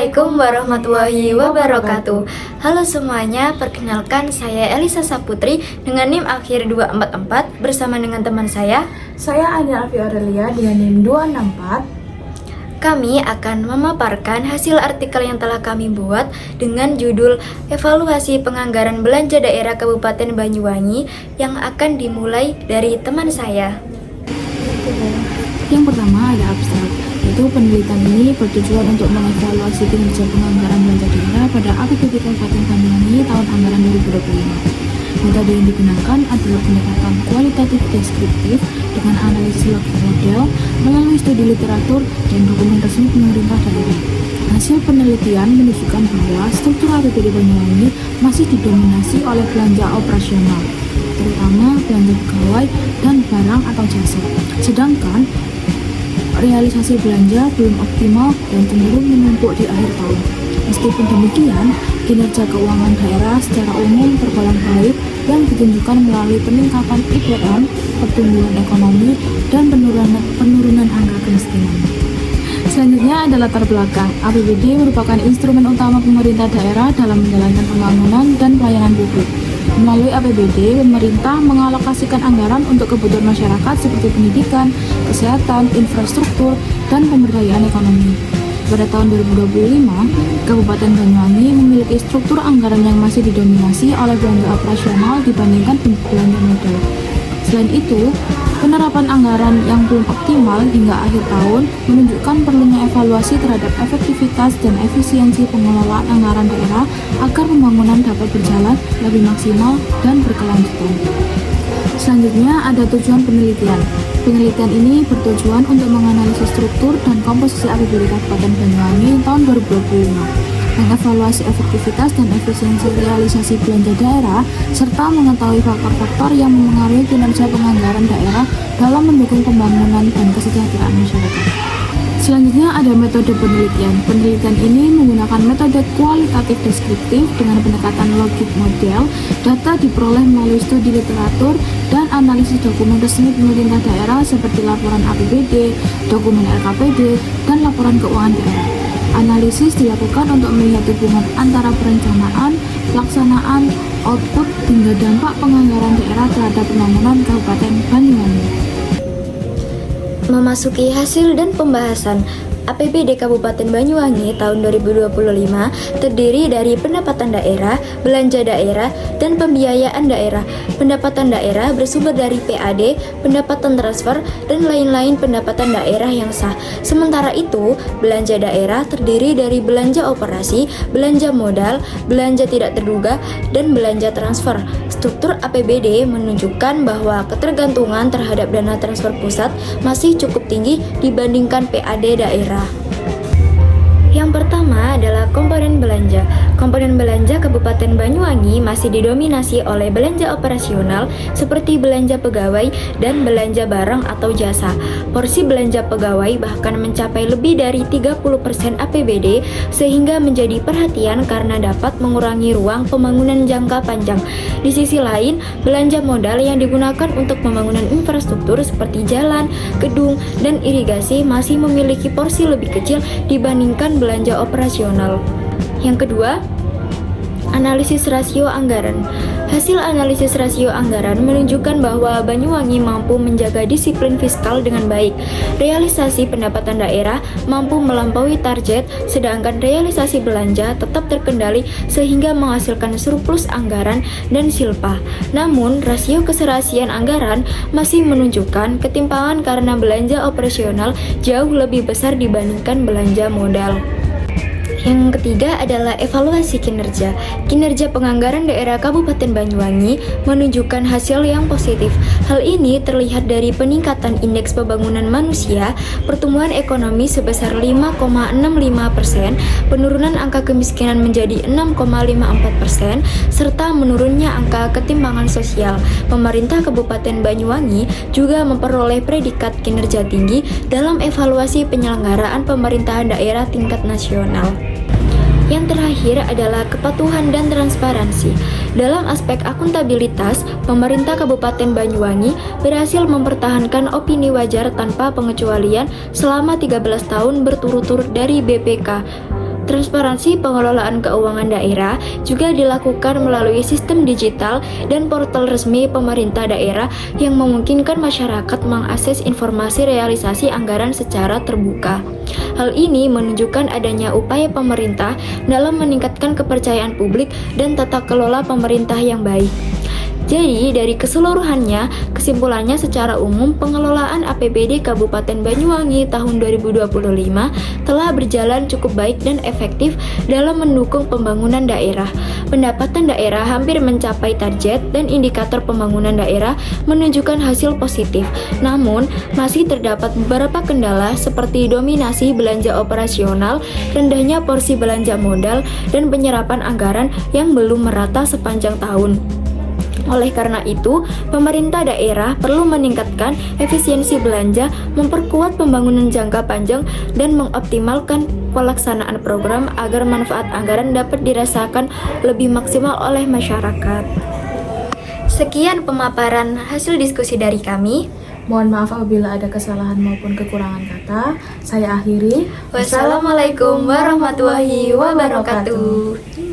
Assalamualaikum warahmatullahi wabarakatuh. Halo semuanya, perkenalkan saya Elisa Saputri dengan NIM akhir 244 bersama dengan teman saya Ania Alfi Aurelia dengan NIM 264. Kami akan memaparkan hasil artikel yang telah kami buat dengan judul Evaluasi Penganggaran Belanja Daerah Kabupaten Banyuwangi yang akan dimulai dari teman saya. Yang pertama ada abstrak, yaitu penelitian ini bertujuan untuk mengevaluasi kinerja penganggaran belanja daerah pada APBD Kabupaten Banyuwangi tahun anggaran 2025. Metode yang digunakan adalah pendekatan kualitatif deskriptif dengan analisis logik model melalui studi literatur dan dokumen resmi pemerintah daerah. Hasil penelitian menunjukkan bahwa struktur APBD Banyuwangi masih didominasi oleh belanja operasional, terutama belanja pegawai dan barang atau jasa. Sedangkan realisasi belanja belum optimal dan cenderung menumpuk di akhir tahun. Meskipun demikian, kinerja keuangan daerah secara umum tergolong baik yang ditunjukkan melalui peningkatan IPM, pertumbuhan ekonomi, dan penurunan angka kemiskinan. Selanjutnya ada latar belakang. APBD merupakan instrumen utama pemerintah daerah dalam menjalankan pembangunan dan pelayanan publik. Melalui APBD, pemerintah mengalokasikan anggaran untuk kebutuhan masyarakat seperti pendidikan, kesehatan, infrastruktur, dan pemberdayaan ekonomi. Pada tahun 2025, Kabupaten Banyuwangi memiliki struktur anggaran yang masih didominasi oleh belanja operasional dibandingkan belanja modal. Selain itu, penerapan anggaran yang belum optimal hingga akhir tahun menunjukkan perlunya evaluasi terhadap efektivitas dan efisiensi pengelolaan anggaran daerah agar pembangunan dapat berjalan lebih maksimal dan berkelanjutan. Selanjutnya ada tujuan penelitian. Penelitian ini bertujuan untuk menganalisis struktur dan komposisi APBD Kabupaten Banyuwangi tahun 2025. Mengevaluasi efektivitas dan efisiensi realisasi belanja daerah, serta mengetahui faktor-faktor yang mempengaruhi kinerja penganggaran daerah dalam mendukung pembangunan dan kesejahteraan masyarakat. Selanjutnya ada metode penelitian. Penelitian ini menggunakan metode kualitatif deskriptif dengan pendekatan logik model. Data diperoleh melalui studi literatur dan analisis dokumen resmi pemerintah daerah seperti laporan APBD, dokumen RKPD, dan laporan keuangan daerah. Analisis dilakukan untuk melihat hubungan antara perencanaan, pelaksanaan, output, hingga dampak penganggaran daerah terhadap pembangunan Kabupaten Banyuwangi. Memasuki hasil dan pembahasan, APBD Kabupaten Banyuwangi tahun 2025 terdiri dari pendapatan daerah, belanja daerah, dan pembiayaan daerah. Pendapatan daerah bersumber dari PAD, pendapatan transfer, dan lain-lain pendapatan daerah yang sah. Sementara itu, belanja daerah terdiri dari belanja operasi, belanja modal, belanja tidak terduga, dan belanja transfer. Struktur APBD menunjukkan bahwa ketergantungan terhadap dana transfer pusat masih cukup tinggi dibandingkan PAD daerah. Yang pertama adalah komponen belanja. Komponen belanja Kabupaten Banyuwangi masih didominasi oleh belanja operasional seperti belanja pegawai dan belanja barang atau jasa. Porsi belanja pegawai bahkan mencapai lebih dari 30% APBD sehingga menjadi perhatian karena dapat mengurangi ruang pembangunan jangka panjang. Di sisi lain, belanja modal yang digunakan untuk pembangunan infrastruktur seperti jalan, gedung, dan irigasi masih memiliki porsi lebih kecil dibandingkan belanja operasional. Yang kedua, analisis rasio anggaran. Hasil analisis rasio anggaran menunjukkan bahwa Banyuwangi mampu menjaga disiplin fiskal dengan baik. Realisasi pendapatan daerah mampu melampaui target, sedangkan realisasi belanja tetap terkendali sehingga menghasilkan surplus anggaran dan silpa. Namun, rasio keserasian anggaran masih menunjukkan ketimpangan karena belanja operasional jauh lebih besar dibandingkan belanja modal. Yang ketiga adalah evaluasi kinerja. Kinerja penganggaran daerah Kabupaten Banyuwangi menunjukkan hasil yang positif. Hal ini terlihat dari peningkatan indeks pembangunan manusia, pertumbuhan ekonomi sebesar 5,65%, penurunan angka kemiskinan menjadi 6,54%, serta menurunnya angka ketimpangan sosial. Pemerintah Kabupaten Banyuwangi juga memperoleh predikat kinerja tinggi dalam evaluasi penyelenggaraan pemerintahan daerah tingkat nasional. Yang terakhir adalah kepatuhan dan transparansi. Dalam aspek akuntabilitas, pemerintah Kabupaten Banyuwangi berhasil mempertahankan opini wajar tanpa pengecualian selama 13 tahun berturut-turut dari BPK. Transparansi pengelolaan keuangan daerah juga dilakukan melalui sistem digital dan portal resmi pemerintah daerah yang memungkinkan masyarakat mengakses informasi realisasi anggaran secara terbuka. Hal ini menunjukkan adanya upaya pemerintah dalam meningkatkan kepercayaan publik dan tata kelola pemerintah yang baik. Jadi, dari keseluruhannya, kesimpulannya secara umum pengelolaan APBD Kabupaten Banyuwangi tahun 2025 telah berjalan cukup baik dan efektif dalam mendukung pembangunan daerah. Pendapatan daerah hampir mencapai target dan indikator pembangunan daerah menunjukkan hasil positif. Namun, masih terdapat beberapa kendala seperti dominasi belanja operasional, rendahnya porsi belanja modal, dan penyerapan anggaran yang belum merata sepanjang tahun. Oleh karena itu, pemerintah daerah perlu meningkatkan efisiensi belanja, memperkuat pembangunan jangka panjang, dan mengoptimalkan pelaksanaan program agar manfaat anggaran dapat dirasakan lebih maksimal oleh masyarakat. Sekian pemaparan hasil diskusi dari kami. Mohon maaf apabila ada kesalahan maupun kekurangan kata. Saya akhiri. Wassalamualaikum warahmatullahi wabarakatuh.